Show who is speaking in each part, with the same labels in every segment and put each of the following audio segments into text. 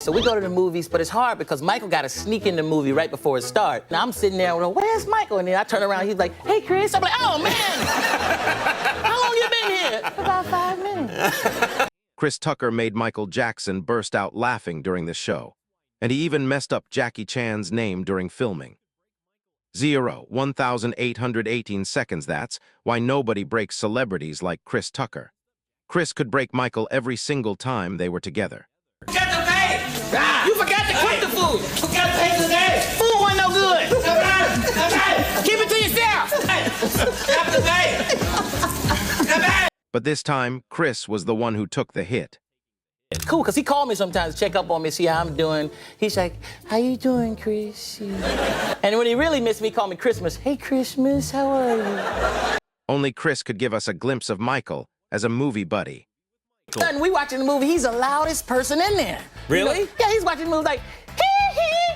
Speaker 1: So we go to the movies, but it's hard because Michael got to sneak in the movie right before it starts. Now I'm sitting there, well, where's Michael? And then I turn around, he's like, hey, Chris. I'm like, oh, man. How long you been here? About 5 minutes.
Speaker 2: Chris Tucker made Michael Jackson burst out laughing during the show, and he even messed up Jackie Chan's name during filming. 1,818 seconds, that's why nobody breaks celebrities like Chris Tucker. Chris could break Michael every single time they were together.
Speaker 1: Forgot to pay! You forgot to cook the food! Forgot to pay today! Food wasn't no good! Keep it to yourself! Forgot to pay!
Speaker 2: But this time, Chris was the one who took the hit.
Speaker 1: Cool, because he called me sometimes to check up on me, see how I'm doing. He's like, how you doing, Chris? And when he really missed me, he called me Christmas. Hey, Christmas, how are you?
Speaker 2: Only Chris could give us a glimpse of Michael as a movie buddy.
Speaker 1: And we watching the movie, he's the loudest person in there.
Speaker 3: Really?
Speaker 1: You know? Yeah, he's watching the movie like, hee.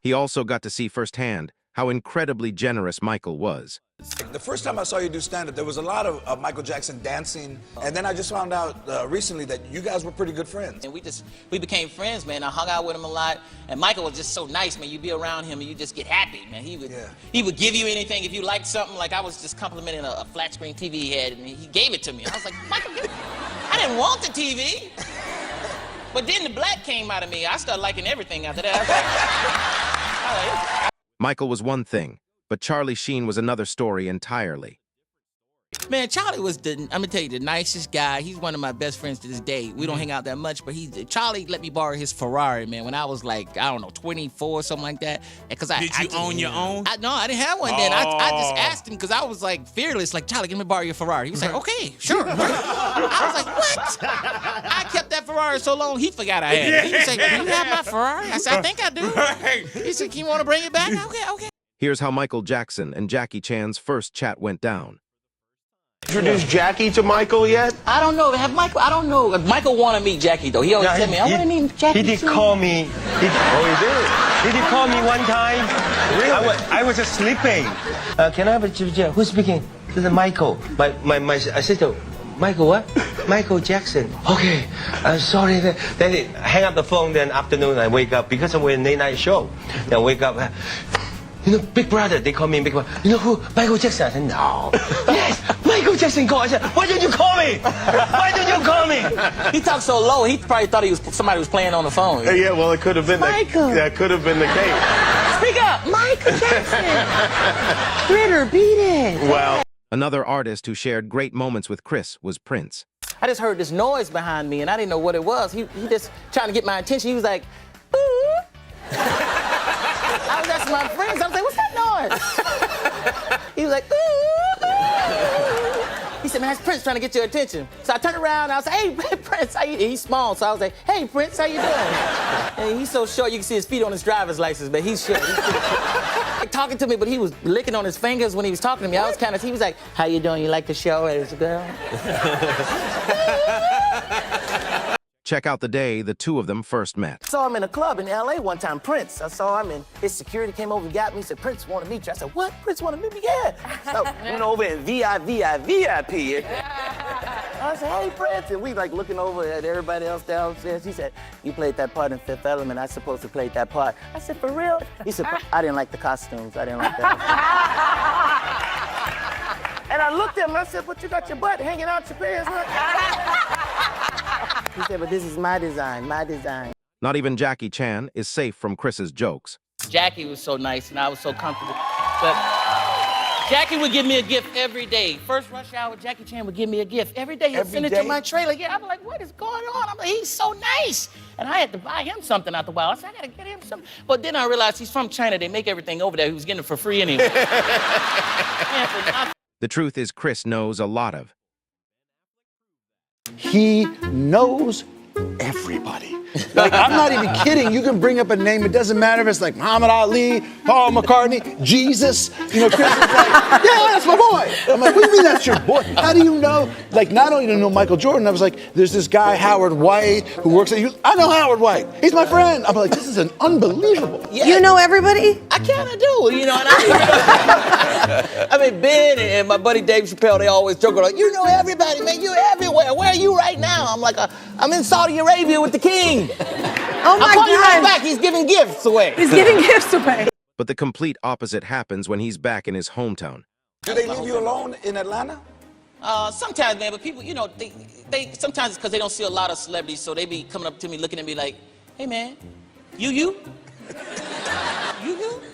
Speaker 2: He also got to see firsthand how incredibly generous Michael was.
Speaker 4: The first time I saw you do stand-up, there was a lot of Michael Jackson dancing, and then I just found out recently that you guys were pretty good friends.
Speaker 1: And we became friends, man. I hung out with him a lot, and Michael was just so nice, man. You be around him and you just get happy, man. He would give you anything if you liked something. Like I was just complimenting a flat screen TV he had, and he gave it to me. I was like, Michael, I didn't want the TV. But then the black came out of me. I started liking everything after that.
Speaker 2: Michael was one thing, but Charlie Sheen was another story entirely.
Speaker 1: Man, Charlie was I'm gonna tell you, the nicest guy. He's one of my best friends to this day. We don't hang out that much, but Charlie let me borrow his Ferrari, man, when I was like, I don't know, 24 or something like that. Because
Speaker 3: Did you own your own?
Speaker 1: No, I didn't have one then. I just asked him because I was like fearless, like, Charlie, let me borrow your Ferrari. He was like, okay, sure. I was like, what? I kept that Ferrari so long, he forgot I had it. He was like, do you have my Ferrari? I said, I think I do. He said, you want to bring it back? Okay.
Speaker 2: Here's how Michael Jackson and Jackie Chan's first chat went down.
Speaker 5: Introduced Jackie to Michael yet?
Speaker 1: I don't know. I don't know. Michael wanted to meet Jackie, though. He always tell me, I want to meet Jackie.
Speaker 5: He did call me. He did call me one time. Really? I was just sleeping. Can I have a who's speaking? This is Michael. My assistant. Michael what? Michael Jackson. Okay. I'm sorry. Then he hang up the phone. Then afternoon I wake up because we're in late night show. Then I wake up. You know, Big Brother, they call me Big Brother. You know who? Michael Jackson. I said, no. Yes, Michael Jackson called. I said, why didn't you call me? Why didn't you call me?
Speaker 1: He talked so low, he probably thought somebody was playing on the phone.
Speaker 5: Yeah, well, it could have been
Speaker 1: Michael.
Speaker 5: That could have been the case.
Speaker 1: Speak up. Michael Jackson. Ritter, beat it.
Speaker 5: Well.
Speaker 2: Another artist who shared great moments with Chris was Prince.
Speaker 1: I just heard this noise behind me, and I didn't know what it was. He just trying to get my attention. He was like, ooh. I was asking my friends, I was like, what's that noise? He was like, ooh, ooh. He said, man, that's Prince trying to get your attention. So I turned around and I was like, hey, Prince, how you? He's small, so I was like, hey, Prince, how you doing? And he's so short, you can see his feet on his driver's license, but he's short. Like, talking to me, but he was licking on his fingers when he was talking to me. I was he was like, how you doing? You like the show as a girl?
Speaker 2: Check out the day the two of them first met.
Speaker 1: I saw him in a club in L.A. one time, Prince. I saw him and his security came over and got me. He said, Prince want to meet you. I said, what? Prince want to meet me? Yeah. So we went over in VIP. I said, hey, Prince. And we like looking over at everybody else downstairs. He said, you played that part in Fifth Element. I supposed to play that part. I said, for real? He said, I didn't like the costumes. I didn't like that. And I looked at him and I said, but you got your butt hanging out your pants. He said, but this is my design, my design.
Speaker 2: Not even Jackie Chan is safe from Chris's jokes.
Speaker 1: Jackie was so nice and I was so comfortable. But Jackie would give me a gift every day. First rush hour, Jackie Chan would give me a gift. Every day he'd send it to my trailer. Yeah, I'm like, what is going on? I'm like, he's so nice. And I had to buy him something out the while. I said, I gotta get him something. But then I realized he's from China. They make everything over there. He was getting it for free anyway.
Speaker 2: The truth is Chris knows a lot of.
Speaker 6: He knows everybody. Like, I'm not even kidding. You can bring up a name. It doesn't matter if it's like Muhammad Ali, Paul McCartney, Jesus. You know, Chris is like, yeah, that's my boy. I'm like, what do you mean that's your boy? How do you know? Like, not only do you know Michael Jordan, I was like, there's this guy, Howard White, who works at you. I know Howard White. He's my friend. I'm like, this is an unbelievable.
Speaker 7: Yeah. You know everybody?
Speaker 1: I kind of do, you know. And I mean, Ben and my buddy Dave Chappelle, they always joke like, you know everybody, man, you're everywhere. Where are you right now? I'm like, I'm in Saudi Arabia with the king.
Speaker 3: Oh my
Speaker 1: I'll call you right
Speaker 3: God.
Speaker 1: back. He's giving gifts away.
Speaker 3: He's giving gifts away.
Speaker 2: But the complete opposite happens when he's back in his hometown.
Speaker 4: Do they leave you alone in Atlanta?
Speaker 1: Sometimes, man, but people, you know, they sometimes it's because they don't see a lot of celebrities, so they be coming up to me, looking at me like, hey, man, you? You?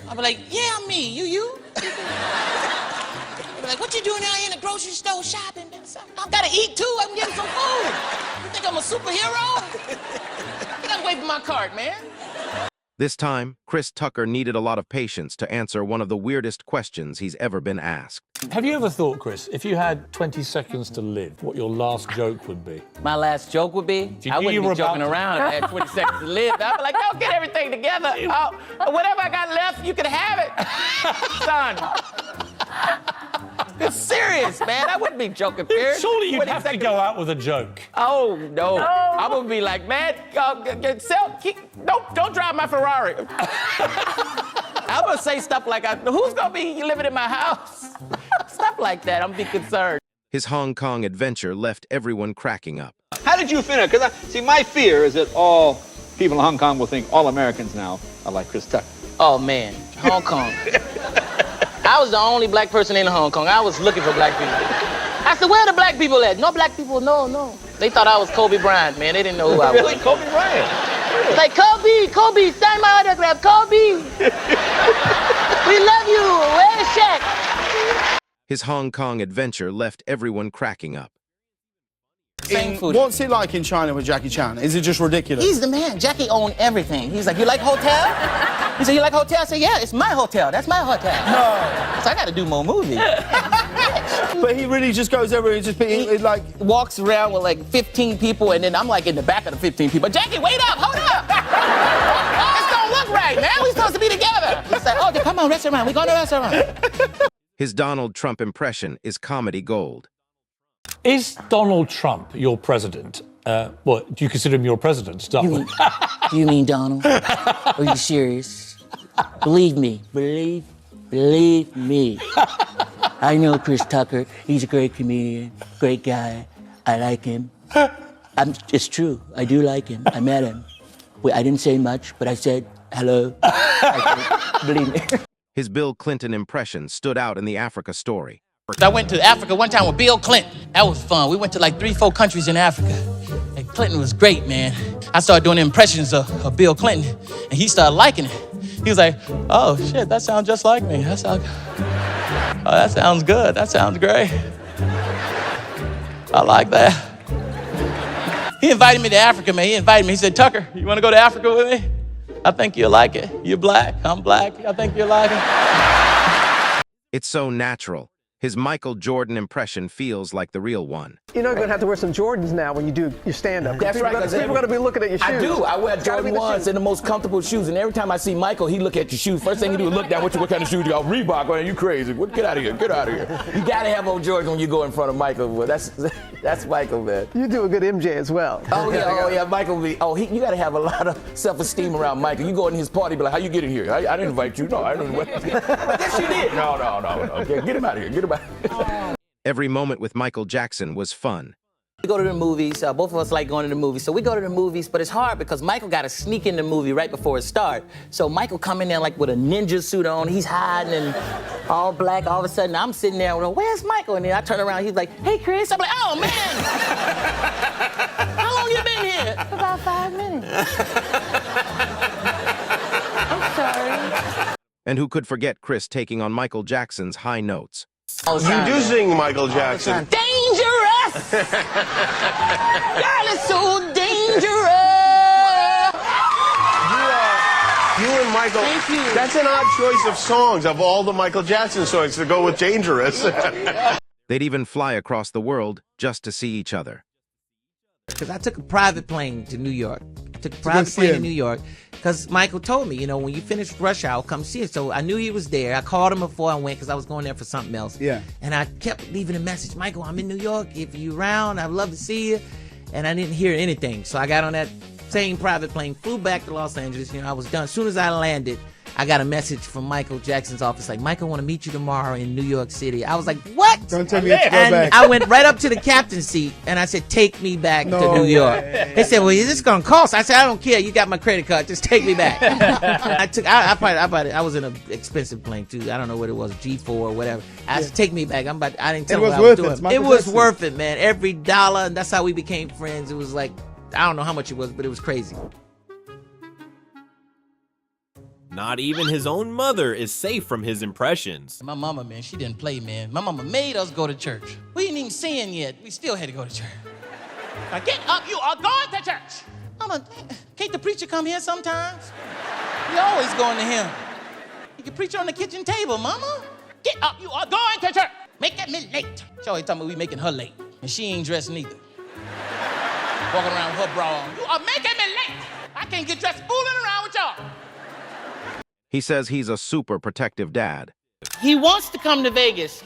Speaker 1: I'll be like, yeah, I'm me, you? They'll be like, what you doing out here in the grocery store shopping? I've got to eat, too. I'm getting some food. You think I'm a superhero? I think I'm waiting for my cart, man.
Speaker 2: This time, Chris Tucker needed a lot of patience to answer one of the weirdest questions he's ever been asked.
Speaker 7: Have you ever thought, Chris, if you had 20 seconds to live, what your last joke would be?
Speaker 1: My last joke would be,
Speaker 7: You
Speaker 1: I
Speaker 7: knew you
Speaker 1: wouldn't
Speaker 7: were
Speaker 1: be joking
Speaker 7: about to-
Speaker 1: around if I had 20 seconds to live. I'd be like, don't get everything together. Whatever I got left, you can have it. Son. It's serious, man. I wouldn't be joking, Pierce.
Speaker 7: Surely you'd
Speaker 1: 20
Speaker 7: have to
Speaker 1: seconds.
Speaker 7: go out with a joke.
Speaker 1: Oh, no. I'm going to be like, man, don't drive my Ferrari. I'm going to say stuff like, who's going to be living in my house? Stuff like that. I'm going to be concerned.
Speaker 2: His Hong Kong adventure left everyone cracking up.
Speaker 8: How did you finish? Because see, my fear is that all people in Hong Kong will think all Americans now are like Chris Tucker.
Speaker 1: Oh, man. Hong Kong. I was the only black person in Hong Kong. I was looking for black people. I said, where are the black people at? No black people, no. They thought I was Kobe Bryant, man. They didn't know who I was.
Speaker 8: Really, Kobe Bryant?
Speaker 1: It's like, Kobe, sign my autograph, Kobe. We love you. Where's Shaq?
Speaker 2: His Hong Kong adventure left everyone cracking up.
Speaker 1: Same food.
Speaker 6: What's it like in China with Jackie Chan? Is it just ridiculous?
Speaker 1: He's the man. Jackie owned everything. He's like, you like hotel? He said, you like hotel? I said, yeah, it's my hotel. That's my hotel. No. So I got to do more movies.
Speaker 6: But he really just goes over and he like...
Speaker 1: Walks around with like 15 people, and then I'm like in the back of the 15 people. Jackie, wait up, hold up. This don't look right, man. We supposed to be together. He's like, oh, come on, restaurant. We go to a restaurant.
Speaker 2: His Donald Trump impression is comedy gold.
Speaker 7: Is Donald Trump your president? What, do you consider him your president? Start with.
Speaker 1: You mean Donald? Are you serious? Believe me. Believe me. I know Chris Tucker. He's a great comedian, great guy. I like him. It's true. I do like him. I met him. I didn't say much, but I said hello. Believe me.
Speaker 2: His Bill Clinton impression stood out in the Africa story.
Speaker 1: I went to Africa one time with Bill Clinton. That was fun. We went to like 3-4 countries in Africa. And Clinton was great, man. I started doing impressions of Bill Clinton, and he started liking it. He was like, oh, shit, that sounds just like me. That sounds good. That sounds great. I like that. He invited me to Africa, man. He invited me. He said, Tucker, you want to go to Africa with me? I think you'll like it. You're black. I'm black. I think you'll like it.
Speaker 2: It's so natural. His Michael Jordan impression feels like the real one.
Speaker 9: You're not going to have to wear some Jordans now when you do your stand-up.
Speaker 1: That's right.
Speaker 9: People are going to be looking at your shoes.
Speaker 1: I do. I wear
Speaker 9: It's gotta be
Speaker 1: Jordan
Speaker 9: the
Speaker 1: 1s
Speaker 9: shoes.
Speaker 1: and the most comfortable shoes. And every time I see Michael, he look at your shoes. First thing he do is look down. What kind of shoes you got? Reebok, man. You crazy. Get out of here. Get out of here. You got to have old Jordans when you go in front of Michael. Well, that's Michael, man.
Speaker 9: You do a good MJ as well.
Speaker 1: Oh, yeah. Michael be. You got to have a lot of self-esteem around Michael. You go in his party, be like, how you get in here? I didn't invite you. No, I didn't invite you. Yes, you did. No. Okay, get him out of here. Get him out of here.
Speaker 2: Every moment with Michael Jackson was fun.
Speaker 1: We go to the movies. Both of us like going to the movies. So we go to the movies, but it's hard because Michael got to sneak in the movie right before it starts. So Michael come in there like with a ninja suit on. He's hiding and all black. All of a sudden, I'm sitting there, where's Michael? And then I turn around. He's like, hey, Chris. I'm like, oh, man. How long you been here? About 5 minutes. I'm sorry.
Speaker 2: And who could forget Chris taking on Michael Jackson's high notes?
Speaker 5: You do sing Michael Jackson.
Speaker 1: Dangerous! Girl, it's so dangerous!
Speaker 5: You and Michael,
Speaker 1: Thank you.
Speaker 5: that's an odd choice of songs, of all the Michael Jackson songs, to go with Dangerous.
Speaker 2: They'd even fly across the world just to see each other.
Speaker 10: Because I took a private plane to New York. Because Michael told me, when you finish Rush Hour, come see it. So I knew he was there. I called him before I went because I was going there for something else.
Speaker 6: Yeah.
Speaker 10: And I kept leaving a message. Michael, I'm in New York. If you're around, I'd love to see you. And I didn't hear anything. So I got on that same private plane, flew back to Los Angeles. I was done. As soon as I landed, I got a message from Michael Jackson's office like, Michael want to meet you tomorrow in New York City. I was like, what?
Speaker 6: Don't tell me you have to go
Speaker 10: And
Speaker 6: back.
Speaker 10: I went right up to the captain's seat and I said, take me back to New York. They said, well, is this going to cost? I said, I don't care. You got my credit card. Just take me back. I was in an expensive plane too. I don't know what it was, G4 or whatever. I said, take me back. I didn't tell him what I was doing. It was worth it, man. Every dollar. And that's how we became friends. It was like, I don't know how much it was, but it was crazy.
Speaker 11: Not even his own mother is safe from his impressions.
Speaker 10: My mama, man, she didn't play, man. My mama made us go to church. We ain't even singing yet. We still had to go to church. Now get up, you are going to church. Mama, can't the preacher come here sometimes? We always going to him. You can preach on the kitchen table, mama. Get up, you are going to church. Make me late. She always talking about we making her late. And she ain't dressed neither. Walking around with her bra on. You are making me late. I can't get dressed fooling around with y'all.
Speaker 2: He says he's a super protective dad.
Speaker 1: He wants to come to Vegas.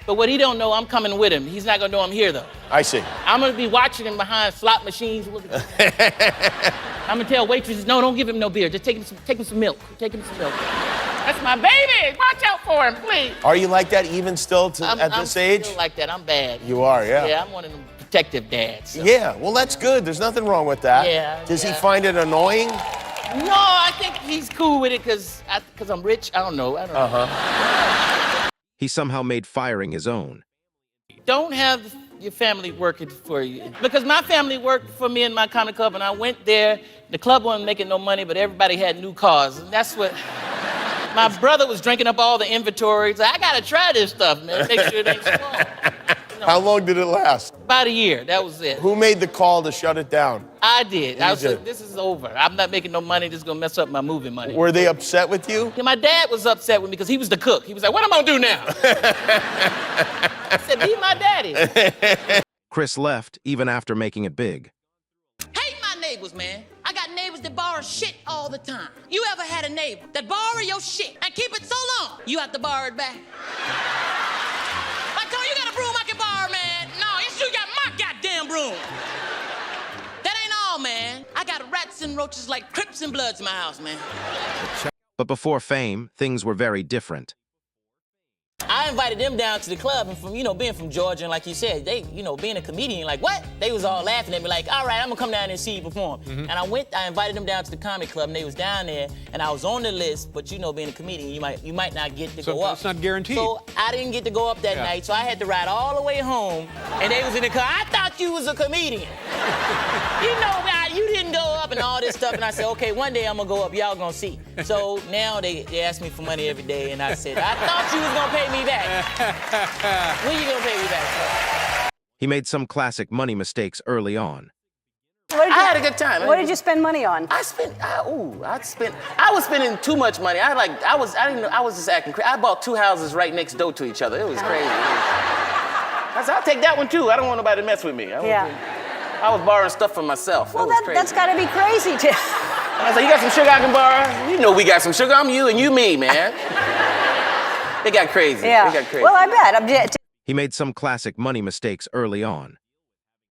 Speaker 1: But what he don't know, I'm coming with him. He's not gonna know I'm here though.
Speaker 5: I see.
Speaker 1: I'm gonna be watching him behind slot machines. I'm gonna tell waitresses, no, don't give him no beer. Just take him some milk. Take him some milk. That's my baby. Watch out for him, please.
Speaker 5: Are you like that even still at this age?
Speaker 1: I'm still like that. I'm bad.
Speaker 5: You are, yeah.
Speaker 1: Yeah, I'm one of them protective dads. So.
Speaker 5: Yeah, well, that's good. There's nothing wrong with that.
Speaker 1: Yeah.
Speaker 5: Does he find it annoying?
Speaker 1: No, I think he's cool with it because I'm rich. I don't know.
Speaker 2: He somehow made firing his own.
Speaker 1: Don't have your family working for you. Because my family worked for me in my comedy club, and I went there. The club wasn't making no money, but everybody had new cars. And that's what... My brother was drinking up all the inventories. I got to try this stuff, man. Make sure it ain't small.
Speaker 5: How long did it last?
Speaker 1: About a year. That was it.
Speaker 5: Who made the call to shut it down?
Speaker 1: I did. I said, this is over. I'm not making no money. This is going to mess up my movie money.
Speaker 5: Were they upset with you?
Speaker 1: Yeah, my dad was upset with me because he was the cook. He was like, what am I going to do now? I said, be my daddy.
Speaker 2: Chris left even after making it big.
Speaker 10: Hate my neighbors, man. I got neighbors that borrow shit all the time. You ever had a neighbor that borrow your shit and keep it so long, you have to borrow it back? I told you, you got a broom I can borrow, man. No, you got my goddamn broom. That ain't all, man. I got rats and roaches like Crips and Bloods in my house, man.
Speaker 2: But before fame, things were very different.
Speaker 1: I invited them down to the club, and from, being from Georgia, and like you said, they, being a comedian, like, what? They was all laughing at me, like, all right, I'm gonna come down and see you perform. And I invited them down to the comedy club, and they was down there, and I was on the list, but being a comedian, you might not get to go up.
Speaker 8: It's not guaranteed.
Speaker 1: So I didn't get to go up that night, so I had to ride all the way home, and they was in the car, I thought you was a comedian. You didn't go up and all this stuff, and I said, okay, one day I'm gonna go up, y'all gonna see. So now they ask me for money every day, and I said, I thought you was gonna pay me back. When you gonna pay me back?
Speaker 2: He made some classic money mistakes early on.
Speaker 1: I had a good time.
Speaker 3: What did you spend money on?
Speaker 1: I was spending too much money. I was just acting crazy. I bought 2 houses right next door to each other. It was crazy. I said, I'll take that one too. I don't want nobody to mess with me. I was borrowing stuff for myself.
Speaker 3: Well, that's got to be crazy, too.
Speaker 1: I was like, you got some sugar I can borrow? You know we got some sugar. I'm you and you me, man. It got crazy.
Speaker 3: Yeah.
Speaker 1: It got crazy.
Speaker 3: Well, I bet.
Speaker 2: He made some classic money mistakes early on.